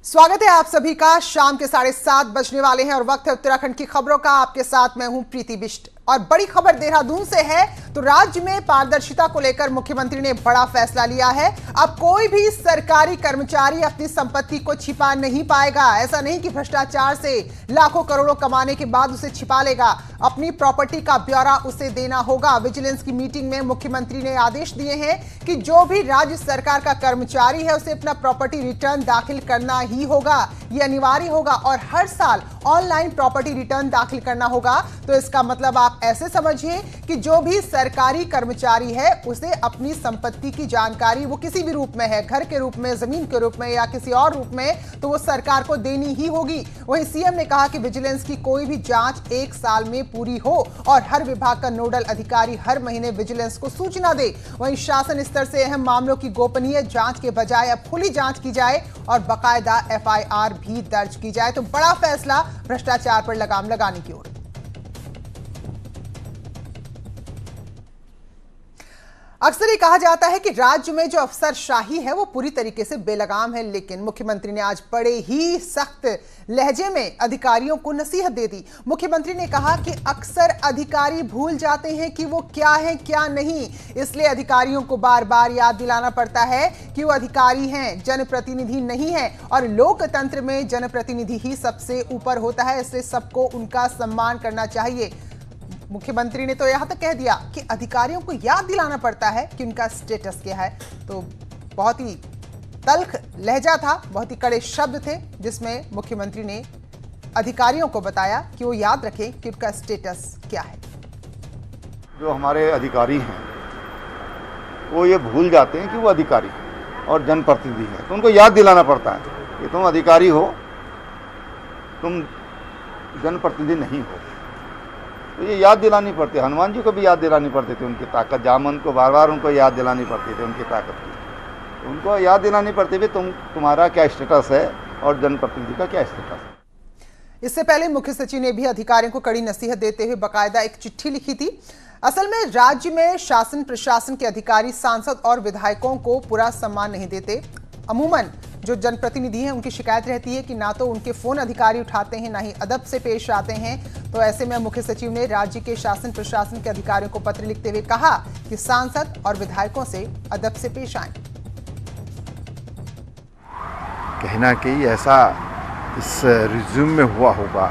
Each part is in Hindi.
स्वागत है आप सभी का। शाम के 7:30 बजने वाले हैं और वक्त है उत्तराखंड की खबरों का। आपके साथ मैं हूं प्रीति बिष्ट और बड़ी खबर देहरादून से है। तो राज्य में पारदर्शिता को लेकर मुख्यमंत्री ने बड़ा फैसला लिया है। अब कोई भी सरकारी कर्मचारी अपनी संपत्ति को छिपा नहीं पाएगा। ऐसा नहीं कि भ्रष्टाचार से लाखों करोड़ों कमाने के बाद उसे छिपा लेगा। अपनी प्रॉपर्टी का ब्यौरा उसे देना होगा। विजिलेंस की मीटिंग में मुख्यमंत्री ने आदेश दिए हैं कि जो भी राज्य सरकार का कर्मचारी है उसे अपना प्रॉपर्टी रिटर्न दाखिल करना ही होगा। यह अनिवार्य होगा और हर साल ऑनलाइन प्रॉपर्टी रिटर्न दाखिल करना होगा। तो इसका मतलब आप ऐसे समझिए कि जो भी सरकारी कर्मचारी है उसे अपनी संपत्ति की जानकारी, वो किसी भी रूप में है, घर के रूप में, जमीन के रूप में या किसी और रूप में, तो वो सरकार को देनी ही होगी। वहीं सीएम ने कहा कि विजिलेंस की कोई भी जांच 1 साल में पूरी हो और हर विभाग का नोडल अधिकारी हर महीने विजिलेंस को सूचना दे। वहीं शासन स्तर से अहम मामलों की गोपनीय जांच के बजाय अब खुली जांच की जाए और बाकायदा एफआईआर भी दर्ज की जाए। तो बड़ा फैसला भ्रष्टाचार पर लगाम लगाने की ओर। अक्सर ये कहा जाता है कि राज्य में जो अफसरशाही है वो पूरी तरीके से बेलगाम है, लेकिन मुख्यमंत्री ने आज बड़े ही सख्त लहजे में अधिकारियों को नसीहत दे दी। मुख्यमंत्री ने कहा कि अक्सर अधिकारी भूल जाते हैं कि वो क्या है क्या नहीं, इसलिए अधिकारियों को बार बार याद दिलाना पड़ता है कि वो अधिकारी हैं, जनप्रतिनिधि नहीं है और लोकतंत्र में जनप्रतिनिधि ही सबसे ऊपर होता है, इसलिए सबको उनका सम्मान करना चाहिए। मुख्यमंत्री ने तो यहां तक कह दिया कि अधिकारियों को याद दिलाना पड़ता है कि उनका स्टेटस क्या है। तो बहुत ही तल्ख लहजा था, बहुत ही कड़े शब्द थे जिसमें मुख्यमंत्री ने अधिकारियों को बताया कि वो याद रखें कि उनका स्टेटस क्या है। जो हमारे अधिकारी हैं वो ये भूल जाते हैं कि वो अधिकारी और जनप्रतिनिधि हैं, तो उनको याद दिलाना पड़ता है कि तुम अधिकारी हो, तुम जनप्रतिनिधि नहीं हो। तो ये याद दिलानी पड़ती है। हनुमान जी को भी याद दिलानी पड़ती थी उनकी ताकत, जामन को बार बार उनको याद दिलानी पड़ती थी उनकी ताकत की। तो उनको याद दिलानी पड़ती थी तुम्हारा क्या स्टेटस है और जनप्रतिनिधि का क्या स्टेटस है। इससे पहले मुख्य सचिव ने भी अधिकारियों को कड़ी नसीहत देते हुए बाकायदा एक चिट्ठी लिखी थी। असल में राज्य में शासन प्रशासन के अधिकारी सांसद और विधायकों को पूरा सम्मान नहीं देते। अमूमन जो जनप्रतिनिधि हैं उनकी शिकायत रहती है कि ना तो उनके फोन अधिकारी उठाते हैं, ना ही अदब से पेश आते हैं। तो ऐसे में मुख्य सचिव ने राज्य के शासन प्रशासन के अधिकारियों को पत्र लिखते हुए कहा कि सांसद और विधायकों से अदब से पेश आएं। कहना कि ऐसा इस रिज्यूम में हुआ होगा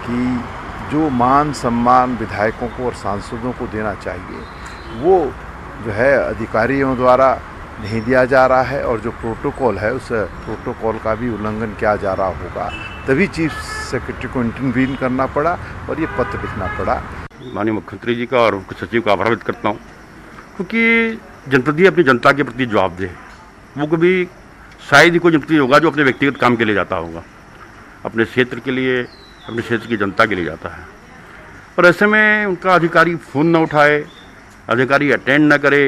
कि जो मान सम्मान विधायकों को और सांसदों को देना चाहिए वो जो है अधिकारियों द्वारा नहीं दिया जा रहा है, और जो प्रोटोकॉल है उस प्रोटोकॉल का भी उल्लंघन किया जा रहा होगा। तभी चीफ सेक्रेटरी को इंटरवीन करना पड़ा और ये पत्र लिखना पड़ा। माननीय मुख्यमंत्री जी का और मुख्य सचिव का आभार व्यक्त करता हूँ, क्योंकि जनप्रतिनिधि अपनी जनता के प्रति जवाबदेह है। वो कभी शायद ही कोई जनप्रतिनिधि होगा जो अपने व्यक्तिगत काम के लिए जाता होगा, अपने क्षेत्र के लिए, अपने क्षेत्र की जनता के लिए जाता है। और ऐसे में उनका अधिकारी फ़ोन न उठाए, अधिकारी अटेंड न करे,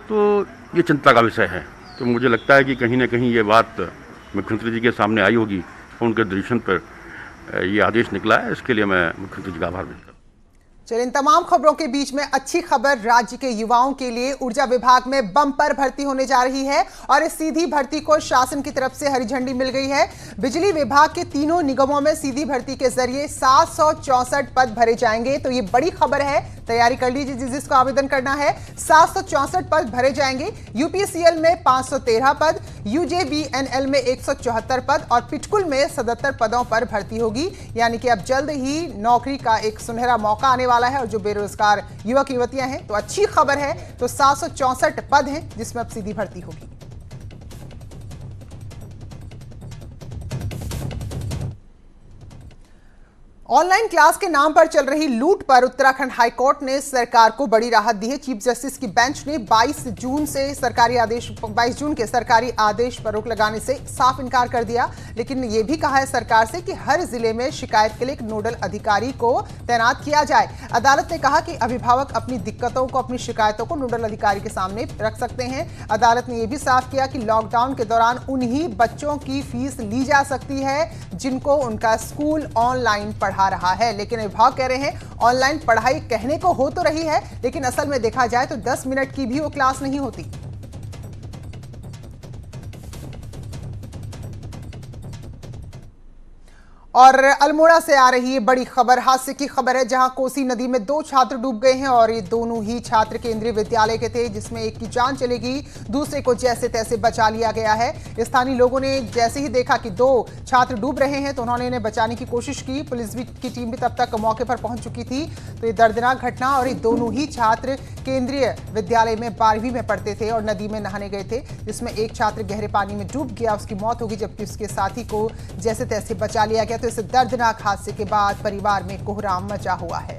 तो ये चिंता का विषय है। तो मुझे लगता है कि कहीं ना कहीं ये बात मुख्यमंत्री जी के सामने आई होगी और उनके दृष्टि पर ये आदेश निकला है। इसके लिए मैं मुख्यमंत्री जी का आभार व्यक्त करता हूं। चलिए, इन तमाम खबरों के बीच में अच्छी खबर राज्य के युवाओं के लिए। ऊर्जा विभाग में बम्पर भर्ती होने जा रही है और इस सीधी भर्ती को शासन की तरफ से हरी झंडी मिल गई है। बिजली विभाग के तीनों निगमों में सीधी भर्ती के जरिए 764 पद भरे जाएंगे। तो ये बड़ी खबर है, तैयारी कर लीजिए जिसको आवेदन करना है। 764 पद भरे जाएंगे। यूपीसीएल में 513 पद, यूजेवीएनएल में 174 पद और पिटकुल में 77 पदों पर भर्ती होगी। यानी कि अब जल्द ही नौकरी का एक सुनहरा मौका आने वाला है और जो बेरोजगार युवक युवतियां हैं तो अच्छी खबर है। तो 764 पद हैं जिसमें अब सीधी भर्ती होगी। ऑनलाइन क्लास के नाम पर चल रही लूट पर उत्तराखंड हाईकोर्ट ने सरकार को बड़ी राहत दी है। चीफ जस्टिस की बेंच ने 22 जून के सरकारी आदेश पर रोक लगाने से साफ इनकार कर दिया, लेकिन यह भी कहा है सरकार से कि हर जिले में शिकायत के लिए एक नोडल अधिकारी को तैनात किया जाए। अदालत ने कहा कि अभिभावक अपनी दिक्कतों को, अपनी शिकायतों को नोडल अधिकारी के सामने रख सकते हैं। अदालत ने यह भी साफ किया कि लॉकडाउन के दौरान उन्हीं बच्चों की फीस ली जा सकती है जिनको उनका स्कूल ऑनलाइन पढ़ा रहा है। लेकिन विभाग कह रहे हैं ऑनलाइन पढ़ाई कहने को हो तो रही है, लेकिन असल में देखा जाए तो 10 मिनट की भी वो क्लास नहीं होती। और अल्मोड़ा से आ रही है बड़ी खबर, हादसे की खबर है जहां कोसी नदी में 2 छात्र डूब गए हैं और ये दोनों ही छात्र केंद्रीय विद्यालय के थे, जिसमें एक की जान चलेगी, दूसरे को जैसे तैसे बचा लिया गया है। स्थानीय लोगों ने जैसे ही देखा कि 2 छात्र डूब रहे हैं तो उन्होंने इन्हें बचाने की कोशिश की। पुलिस की टीम भी तब तक मौके पर पहुंच चुकी थी। तो ये दर्दनाक घटना, और ये दोनों ही छात्र केंद्रीय विद्यालय में 12वीं में पढ़ते थे और नदी में नहाने गए थे, जिसमें एक छात्र गहरे पानी में डूब गया, उसकी मौत हो गई, जबकि उसके साथी को जैसे तैसे बचा लिया गया। तो इस दर्दनाक हादसे के बाद परिवार में कोहराम मचा हुआ है।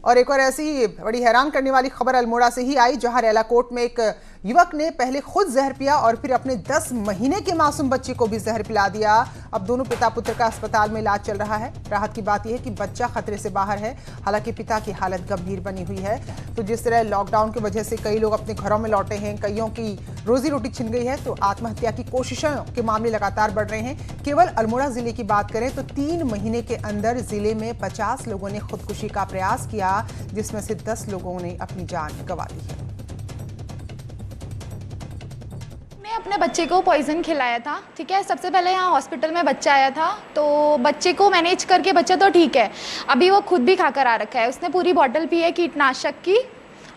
और एक और ऐसी बड़ी हैरान करने वाली खबर अल्मोड़ा से ही आई, जहां रेलाकोट में एक युवक ने पहले खुद जहर पिया और फिर अपने 10 महीने के मासूम बच्चे को भी जहर पिला दिया। अब दोनों पिता पुत्र का अस्पताल में इलाज चल रहा है। राहत की बात यह है कि बच्चा खतरे से बाहर है, हालांकि पिता की हालत गंभीर बनी हुई है। तो जिस तरह लॉकडाउन की वजह से कई लोग अपने घरों में लौटे हैं, कईयों की रोजी रोटी छिन गई है, तो आत्महत्या की कोशिशों के मामले लगातार बढ़ रहे हैं। केवल अल्मोड़ा जिले की बात करें तो 3 महीने के अंदर जिले में 50 लोगों ने खुदकुशी का प्रयास किया, जिसमें से 10 लोगों ने अपनी जान गंवा दी है। अपने बच्चे को पॉइजन खिलाया था, ठीक है। सबसे पहले यहाँ हॉस्पिटल में बच्चा आया था, तो बच्चे को मैनेज करके बच्चा तो ठीक है, अभी वो खुद भी खाकर आ रखा है। उसने पूरी बोतल पी है कीटनाशक की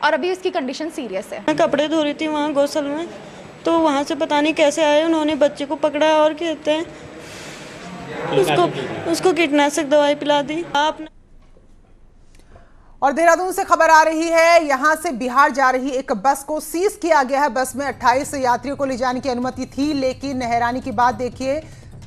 और अभी उसकी कंडीशन सीरियस है। मैं कपड़े धो रही थी वहाँ गौसल में, तो वहाँ से पता नहीं कैसे आए, उन्होंने बच्चे को पकड़ा और कहते हैं उसको कीटनाशक दवाई पिला दी। आपने और देहरादून से खबर आ रही है, यहां से बिहार जा रही एक बस को सीज किया गया है। बस में 28 यात्रियों को ले जाने की अनुमति थी, लेकिन हैरानी की बात देखिए,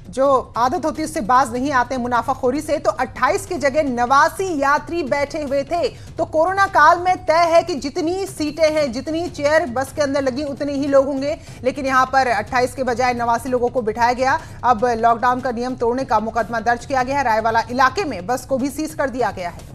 जो आदत होती है उससे बाज नहीं आते मुनाफाखोरी से। तो 28 की जगह 89 यात्री बैठे हुए थे। तो कोरोना काल में तय है कि जितनी सीटें हैं, जितनी चेयर बस के अंदर लगी, उतने ही लोग होंगे, लेकिन यहां पर 28 के बजाय 89 लोगों को बिठाया गया। अब लॉकडाउन का नियम तोड़ने का मुकदमा दर्ज किया गया है। रायवाला इलाके में बस को भी सीज कर दिया गया है।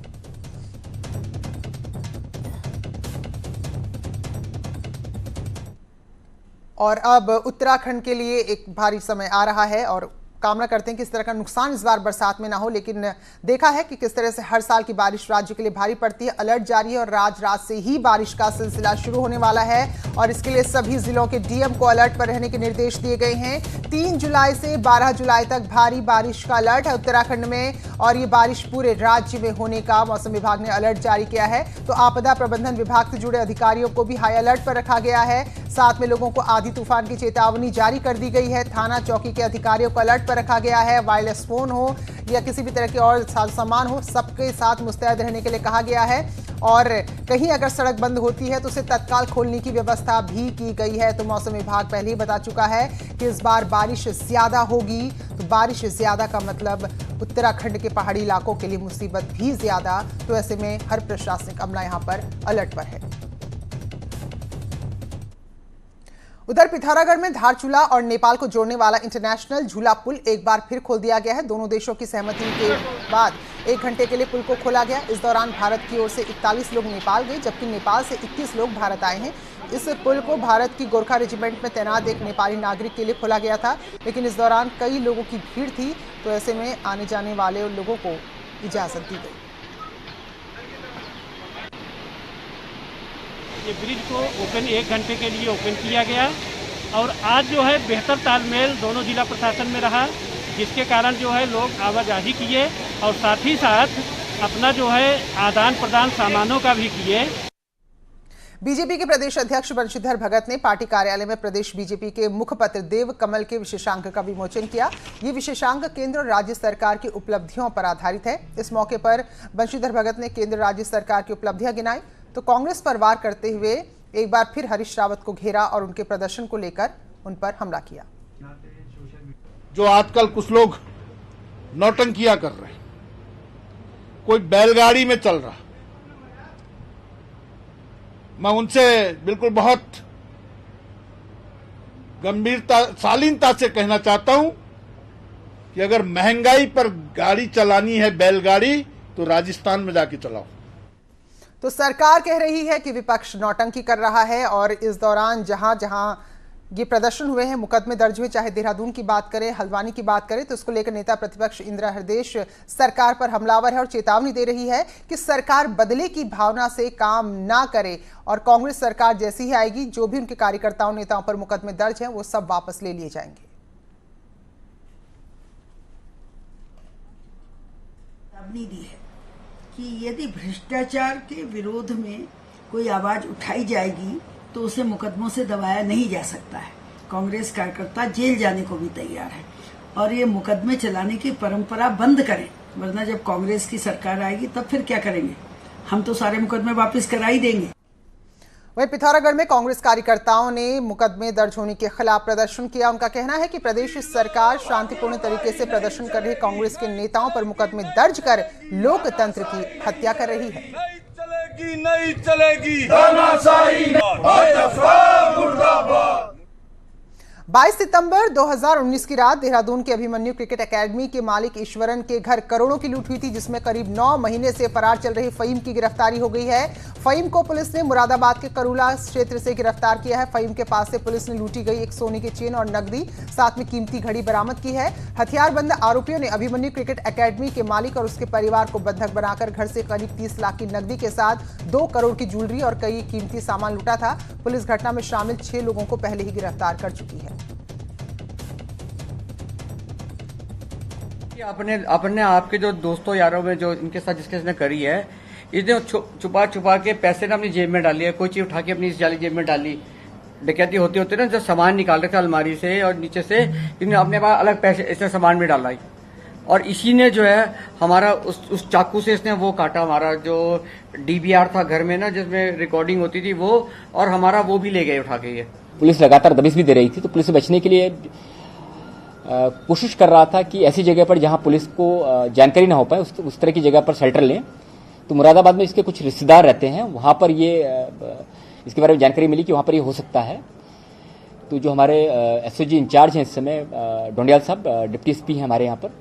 और अब उत्तराखंड के लिए एक भारी समय आ रहा है और कामना करते हैं कि इस तरह का नुकसान इस बार बरसात में ना हो। लेकिन देखा है कि किस तरह से हर साल की बारिश राज्य के लिए भारी पड़ती है। अलर्ट जारी है और आज रात से ही बारिश का सिलसिला शुरू होने वाला है और इसके लिए सभी जिलों के डीएम को अलर्ट पर रहने के निर्देश दिए गए हैं। 3 जुलाई से 12 जुलाई तक भारी बारिश का अलर्ट है उत्तराखंड में और ये बारिश पूरे राज्य में होने का मौसम विभाग ने अलर्ट जारी किया है। तो आपदा प्रबंधन विभाग से जुड़े अधिकारियों को भी हाई अलर्ट पर रखा गया है। साथ में लोगों को आंधी तूफान की चेतावनी जारी कर दी गई है। थाना चौकी के अधिकारियों को अलर्ट पर रखा गया है। वायरलेस फोन हो या किसी भी तरह के और सामान हो, सबके साथ मुस्तैद रहने के लिए कहा गया है। और कहीं अगर सड़क बंद होती है तो उसे तत्काल खोलने की व्यवस्था भी की गई है। तो मौसम विभाग पहले ही बता चुका है कि इस बार बारिश ज्यादा होगी। तो बारिश ज्यादा का मतलब उत्तराखंड के पहाड़ी इलाकों के लिए मुसीबत भी ज्यादा। तो ऐसे में हर प्रशासनिक अमला यहां पर अलर्ट पर है। उधर पिथौरागढ़ में धारचूला और नेपाल को जोड़ने वाला इंटरनेशनल झूला पुल एक बार फिर खोल दिया गया है। दोनों देशों की सहमति के बाद 1 घंटे के लिए पुल को खोला गया। इस दौरान भारत की ओर से 41 लोग नेपाल गए, जबकि नेपाल से 21 लोग भारत आए हैं। इस पुल को भारत की गोरखा रेजिमेंट में तैनात एक नेपाली नागरिक के लिए खोला गया था, लेकिन इस दौरान कई लोगों की भीड़ थी, तो ऐसे में आने जाने वाले लोगों को इजाजत दी गई। ये ब्रिज को ओपन 1 घंटे के लिए ओपन किया गया और आज जो है बेहतर तालमेल दोनों जिला प्रशासन में रहा, जिसके कारण जो है लोग आवाजाही किए और साथ ही साथ अपना जो है आदान प्रदान सामानों का भी किए। बीजेपी के प्रदेश अध्यक्ष बंशीधर भगत ने पार्टी कार्यालय में प्रदेश बीजेपी के मुखपत्र देव कमल के विशेषांक का विमोचन किया। ये विशेषांक केंद्र और राज्य सरकार की उपलब्धियों पर आधारित है। इस मौके पर बंशीधर भगत ने केंद्र राज्य सरकार की उपलब्धियां गिनाई, तो कांग्रेस पर वार करते हुए एक बार फिर हरीश रावत को घेरा और उनके प्रदर्शन को लेकर उन पर हमला किया। जो आजकल कुछ लोग नौटंकियां कर रहे हैं, कोई बैलगाड़ी में चल रहा, मैं उनसे बिल्कुल बहुत गंभीरता शालीनता से कहना चाहता हूं कि अगर महंगाई पर गाड़ी चलानी है बैलगाड़ी, तो राजस्थान में जाके चलाओ। तो सरकार कह रही है कि विपक्ष नौटंकी कर रहा है और इस दौरान जहां जहां ये प्रदर्शन हुए हैं, मुकदमे दर्ज हुए, चाहे देहरादून की बात करें, हल्द्वानी की बात करें, तो इसको लेकर नेता प्रतिपक्ष इंदिरा हृदयेश सरकार पर हमलावर है और चेतावनी दे रही है कि सरकार बदले की भावना से काम ना करे और कांग्रेस सरकार जैसी ही आएगी, जो भी उनके कार्यकर्ताओं नेताओं पर मुकदमे दर्ज हैं वो सब वापस ले लिए जाएंगे। दी है कि यदि भ्रष्टाचार के विरोध में कोई आवाज उठाई जाएगी तो उसे मुकदमों से दबाया नहीं जा सकता है। कांग्रेस कार्यकर्ता जेल जाने को भी तैयार है और ये मुकदमे चलाने की परंपरा बंद करें, वरना जब कांग्रेस की सरकार आएगी तब फिर क्या करेंगे? हम तो सारे मुकदमे वापस करा ही देंगे। वहीं पिथौरागढ़ में कांग्रेस कार्यकर्ताओं ने मुकदमे दर्ज होने के खिलाफ प्रदर्शन किया। उनका कहना है कि प्रदेश सरकार शांतिपूर्ण तरीके से प्रदर्शन कर रही कांग्रेस के नेताओं पर मुकदमे दर्ज कर लोकतंत्र की हत्या कर रही है। नहीं चलेगी तानाशाही। 22 सितंबर 2019 की रात देहरादून के अभिमन्यु क्रिकेट एकेडमी के मालिक ईश्वरन के घर करोड़ों की लूट हुई थी, जिसमें करीब 9 महीने से फरार चल रही फहीम की गिरफ्तारी हो गई है। फहीम को पुलिस ने मुरादाबाद के करूला क्षेत्र से गिरफ्तार किया है। फहीम के पास से पुलिस ने लूटी गई एक सोने की चेन और नकदी, साथ में कीमती घड़ी बरामद की है। हथियारबंद आरोपियों ने अभिमन्यु क्रिकेट एकेडमी के मालिक और उसके परिवार को बंधक बनाकर घर से करीब 30 लाख की नकदी के साथ 2 करोड़ की ज्वेलरी और कई कीमती सामान लूटा था। पुलिस घटना में शामिल 6 लोगों को पहले ही गिरफ्तार कर चुकी है। अपने आपके जो दोस्तों यारों में जो इनके साथ जिसके इसने करी है, इसने छुपा के पैसे ना अपनी जेब में डाली है, कोई चीज उठा के अपनी इस जाली जेब में डाली। डकैती होते होते ना जब सामान निकाल रहे थे अलमारी से और नीचे से, इन्होंने अपने पास अलग पैसे इसने सामान में डाला और इसी ने जो है हमारा उस चाकू से इसने वो काटा, हमारा जो DVR था घर में ना जिसमें रिकॉर्डिंग होती थी वो, और हमारा वो भी ले गए उठा के। ये पुलिस लगातार दबिश भी दे रही थी, तो पुलिस से बचने के लिए कोशिश कर रहा था कि ऐसी जगह पर जहां पुलिस को जानकारी ना हो पाए उस तरह की जगह पर शेल्टर लें। तो मुरादाबाद में इसके कुछ रिश्तेदार रहते हैं, वहां पर ये इसके बारे में जानकारी मिली कि वहां पर ये हो सकता है। तो जो हमारे SOG इंचार्ज हैं इस समय डोंडियाल साहब, डिप्टी SP हैं हमारे यहाँ पर,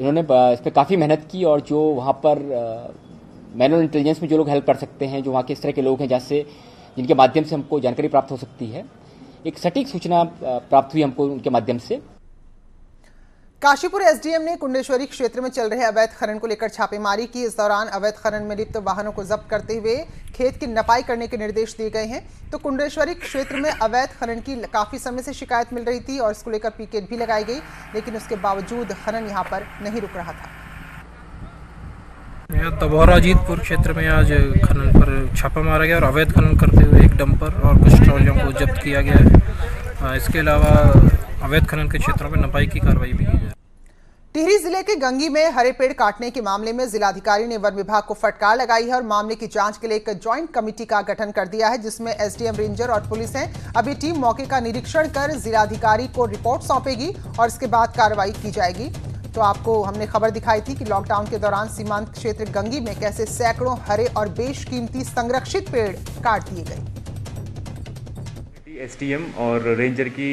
इन्होंने इस पर काफ़ी मेहनत की और जो वहाँ पर मैनुअल इंटेलिजेंस में जो लोग हेल्प कर सकते हैं, जो वहाँ के इस तरह के लोग हैं जैसे जिनके माध्यम से हमको जानकारी प्राप्त हो सकती है, एक सटीक सूचना प्राप्त हुई हमको उनके माध्यम से। काशीपुर SDM ने कुंडेश्वरी क्षेत्र में चल रहे अवैध खनन को लेकर छापेमारी की। इस दौरान अवैध खनन में लिप्त वाहनों को जब्त करते हुए खेत की नपाई करने के निर्देश दिए गए हैं। तो कुंडेश्वरी क्षेत्र में अवैध खनन की काफी समय से शिकायत मिल रही थी और इसको लेकर पिकेट भी लगाई गई, लेकिन उसके बावजूद खनन यहां पर नहीं रुक रहा था। तबौरा अजीतपुर क्षेत्र में आज खनन पर छापा मारा गया और अवैध खनन करते हुए एक डंपर और कुछ ट्रॉलियों को जब्त किया गया है। इसके अलावा अवैध खनन के क्षेत्रों में नपाई की कार्रवाई भी की जाए। टिहरी जिले के गंगी में हरे पेड़ काटने के मामले में जिलाधिकारी ने वन विभाग को फटकार लगाई है और मामले की जांच के लिए एक ज्वाइंट कमेटी का गठन कर दिया है, जिसमें SDM, रेंजर और पुलिस हैं। अभी टीम मौके का निरीक्षण कर जिलाधिकारी को रिपोर्ट सौंपेगी और इसके बाद कार्रवाई की जाएगी। तो आपको हमने खबर दिखाई थी कि लॉकडाउन के दौरान सीमांत क्षेत्र गंगी में कैसे सैकड़ों हरे और बेशकीमती संरक्षित पेड़ काट दिए गए। SDM और रेंजर की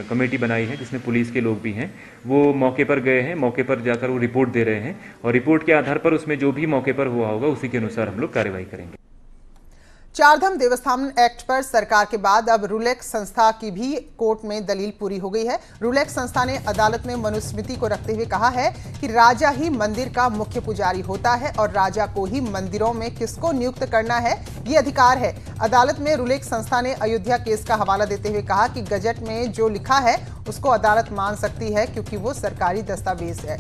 कमेटी बनाई है जिसमें पुलिस के लोग भी हैं, वो मौके पर गए हैं, मौके पर जाकर वो रिपोर्ट दे रहे हैं और रिपोर्ट के आधार पर उसमें जो भी मौके पर हुआ होगा उसी के अनुसार हम लोग कार्रवाई करेंगे। चारधाम देवस्थान एक्ट पर सरकार के बाद अब रूलेक्स संस्था की भी कोर्ट में दलील पूरी हो गई है। रूलेक्स संस्था ने अदालत में मनुस्मृति को रखते हुए कहा है कि राजा ही मंदिर का मुख्य पुजारी होता है और राजा को ही मंदिरों में किसको नियुक्त करना है ये अधिकार है। अदालत में रूलेक्स संस्था ने अयोध्या केस का हवाला देते हुए कहा कि गजट में जो लिखा है उसको अदालत मान सकती है क्योंकि वो सरकारी दस्तावेज है।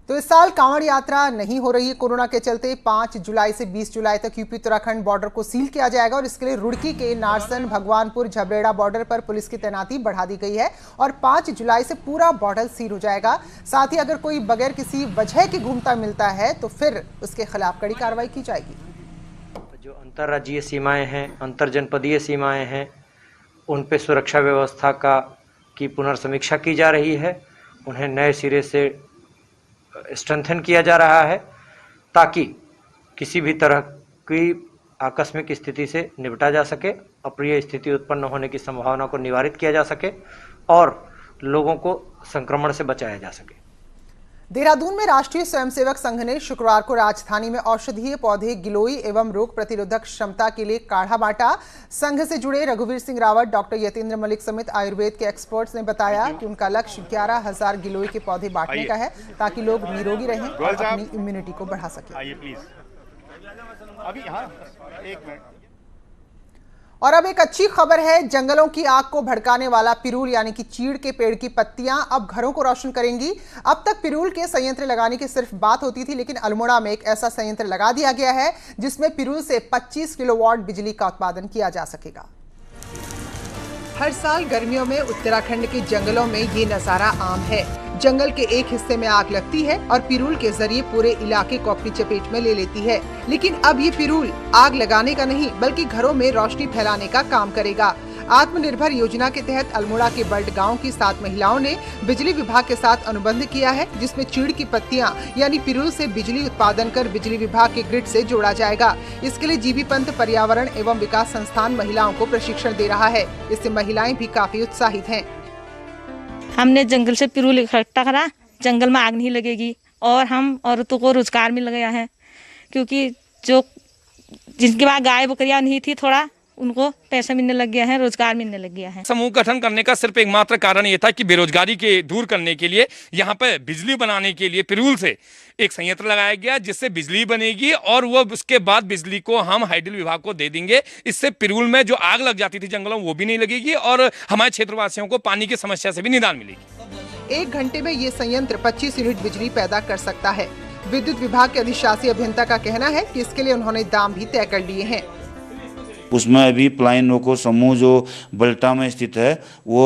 तो इस साल कांवड़ यात्रा नहीं हो रही है कोरोना के चलते। 5 जुलाई से 20 जुलाई तक यूपी उत्तराखंड बॉर्डर को सील किया जाएगा और इसके लिए रुड़की के नारसन, भगवानपुर, झबरेड़ा बॉर्डर पर पुलिस की तैनाती बढ़ा दी गई है और 5 जुलाई से पूरा बॉर्डर सील हो जाएगा। साथ ही अगर कोई बगैर किसी वजह के घूमता मिलता है तो फिर उसके खिलाफ कड़ी कार्रवाई की जाएगी। जो अंतर्राज्यीय सीमाएं हैं, अंतरजनपदीय सीमाएं हैं, उन पे सुरक्षा व्यवस्था की पुनर्समीक्षा की जा रही है। उन्हें नए सिरे से स्ट्रेंथन किया जा रहा है ताकि किसी भी तरह की आकस्मिक स्थिति से निपटा जा सके, अप्रिय स्थिति उत्पन्न होने की संभावना को निवारित किया जा सके और लोगों को संक्रमण से बचाया जा सके। देहरादून में राष्ट्रीय स्वयंसेवक संघ ने शुक्रवार को राजधानी में औषधीय पौधे गिलोई एवं रोग प्रतिरोधक क्षमता के लिए काढ़ा बांटा। संघ से जुड़े रघुवीर सिंह रावत, डॉक्टर यतेंद्र मलिक समेत आयुर्वेद के एक्सपर्ट्स ने बताया कि उनका लक्ष्य 11,000 गिलोई के पौधे बांटने का है ताकि लोग निरोगी रहें और अपनी इम्यूनिटी को बढ़ा सकें। और अब एक अच्छी खबर है, जंगलों की आग को भड़काने वाला पिरूल यानी कि चीड़ के पेड़ की पत्तियां अब घरों को रोशन करेंगी। अब तक पिरूल के संयंत्र लगाने की सिर्फ बात होती थी, लेकिन अल्मोड़ा में एक ऐसा संयंत्र लगा दिया गया है जिसमें पिरूल से 25 किलोवाट बिजली का उत्पादन किया जा सकेगा। हर साल गर्मियों में उत्तराखंड के जंगलों में ये नजारा आम है। जंगल के एक हिस्से में आग लगती है और पिरूल के जरिए पूरे इलाके को अपनी चपेट में ले लेती है। लेकिन अब ये पिरूल आग लगाने का नहीं बल्कि घरों में रोशनी फैलाने का काम करेगा। आत्मनिर्भर योजना के तहत अल्मोड़ा के बल्ट गांव की 7 महिलाओं ने बिजली विभाग के साथ अनुबंध किया है, जिसमें चीड़ की पत्तियां यानी पिरूल से बिजली उत्पादन कर बिजली विभाग के ग्रिड से जोड़ा जाएगा। इसके लिए जीबी पंत पर्यावरण एवं विकास संस्थान महिलाओं को प्रशिक्षण दे रहा है। इससे महिलाएं भी काफी उत्साहित हैं। हमने जंगल से पिरूल इकट्ठा करा, जंगल में आग नहीं लगेगी और हम औरतों को रोजगार मिल गया है, क्योंकि जो जिनके पास गाय बकरियां नहीं थी थोड़ा उनको पैसा मिलने लग गया है, रोजगार मिलने लग गया है। समूह गठन करने का सिर्फ एकमात्र कारण ये था कि बेरोजगारी के दूर करने के लिए यहाँ पे बिजली बनाने के लिए पिरूल से एक संयंत्र लगाया गया जिससे बिजली बनेगी और वो उसके बाद बिजली को हम हाइडल विभाग को दे देंगे। इससे पिरूल में जो आग लग जाती थी जंगलों वो भी नहीं लगेगी और हमारे क्षेत्रवासियों को पानी की समस्या से भी निदान मिलेगी। 1 घंटे में ये संयंत्र 25 यूनिट बिजली पैदा कर सकता है। विद्युत विभाग के अधिशासी अभियंता का कहना है कि इसके लिए उन्होंने दाम भी तय कर लिए हैं। उसमें अभी प्लाइनोको समूह जो बल्टा में स्थित है वो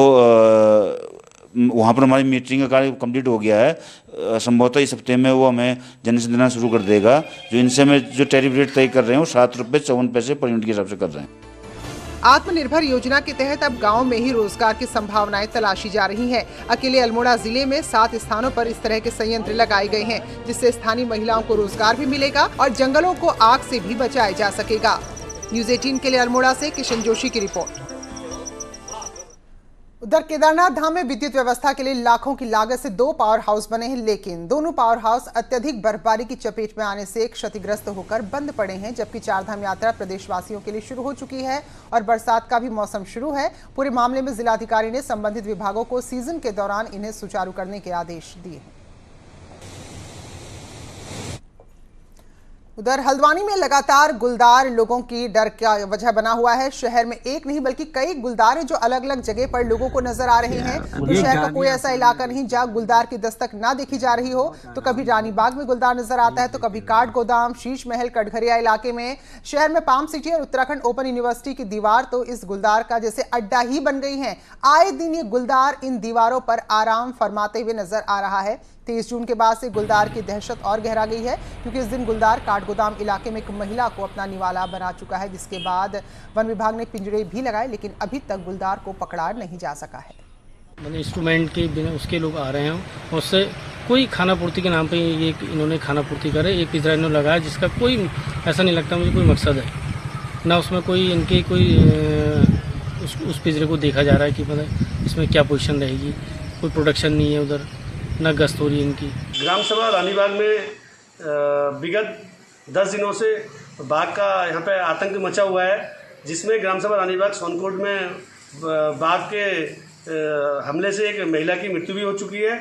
वहाँ पर हमारी मीटरिंग का कार्य कंप्लीट हो गया है। संभवतः इस हफ्ते में वो हमें जन से देना शुरू कर देगा। जो इनसे मैं जो टैरिफ रेट तय कर रहे हैं वो 7 रुपये 54 पैसे पर यूनिट के हिसाब से कर रहे हैं। आत्मनिर्भर योजना के तहत अब गांव में ही रोजगार की संभावनाएं तलाशी जा रही हैं। अकेले अल्मोड़ा जिले में 7 स्थानों पर इस तरह के संयंत्र लगाए गए हैं, जिससे स्थानीय महिलाओं को रोजगार भी मिलेगा और जंगलों को आग से भी बचाया जा सकेगा। न्यूज़ 18 के लिए अल्मोड़ा से किशन जोशी की रिपोर्ट। उधर केदारनाथ धाम में विद्युत व्यवस्था के लिए लाखों की लागत से 2 पावर हाउस बने हैं, लेकिन दोनों पावर हाउस अत्यधिक बर्फबारी की चपेट में आने से क्षतिग्रस्त होकर बंद पड़े हैं। जबकि चारधाम यात्रा प्रदेशवासियों के लिए शुरू हो चुकी है और बरसात का भी मौसम शुरू है। पूरे मामले में जिलाधिकारी ने संबंधित विभागों को सीजन के दौरान इन्हें सुचारू करने के आदेश दिए हैं। उधर हल्द्वानी में लगातार गुलदार लोगों की डर का वजह बना हुआ है। शहर में एक नहीं बल्कि कई गुलदार हैं जो अलग अलग जगह पर लोगों को नजर आ रहे हैं। तो शहर का कोई ऐसा इलाका नहीं जहां गुलदार की दस्तक ना देखी जा रही हो। तो कभी रानी बाग में गुलदार नजर आता है तो कभी काठ गोदाम, शीश महल, कटघरिया इलाके में। शहर में पाम सिटी और उत्तराखंड ओपन यूनिवर्सिटी की दीवार तो इस गुलदार का जैसे अड्डा ही बन गई है। आए दिन ये गुलदार इन दीवारों पर आराम फरमाते हुए नजर आ रहा है। 23 जून के बाद से गुलदार की दहशत और गहरा गई है, क्योंकि इस दिन गुलदार काठगोदाम इलाके में एक महिला को अपना निवाला बना चुका है, जिसके बाद वन विभाग ने पिंजरे भी लगाए, लेकिन अभी तक गुलदार को पकड़ा नहीं जा सका है। मतलब इंस्ट्रूमेंट के बिना उसके लोग आ रहे हैं और उससे कोई खाना पूर्ति के नाम पे ये इन्होंने खाना पूर्ति करे, एक पिंजरा इन्होंने लगाया जिसका कोई ऐसा नहीं लगता मुझे कोई मकसद है ना, उसमें कोई इनके कोई उस पिंजरे को देखा जा रहा है कि मतलब इसमें क्या पोजीशन रहेगी। कोई प्रोडक्शन नहीं है उधर, न गश्त हो रही है इनकी। ग्राम सभा रानीबाग में विगत 10 दिनों से बाघ का यहाँ पे आतंक मचा हुआ है, जिसमें ग्राम सभा रानीबाग सोनकोट में बाघ के हमले से एक महिला की मृत्यु भी हो चुकी है।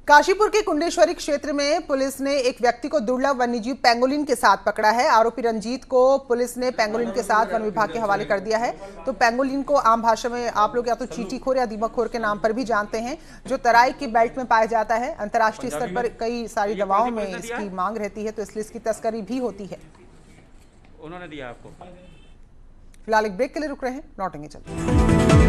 काशीपुर के कुंडेश्वरी क्षेत्र में पुलिस ने एक व्यक्ति को दुर्लभ वन्यजीव पेंगोलिन के साथ पकड़ा है। आरोपी रंजीत को पुलिस ने पेंगोलिन के साथ वन विभाग के हवाले कर दिया है। तो पेंगोलिन को आम भाषा में आप लोग या तो चींटीखोर या दीमकखोर के नाम पर भी जानते हैं, जो तराई के बेल्ट में पाया जाता है। अंतर्राष्ट्रीय स्तर पर कई सारी दवाओं में इसकी मांग रहती है, तो इसलिए इसकी तस्करी भी होती है। उन्होंने दिया आपको। फिलहाल एक ब्रेक के लिए रुक रहे हैं, लौटेंगे चलते।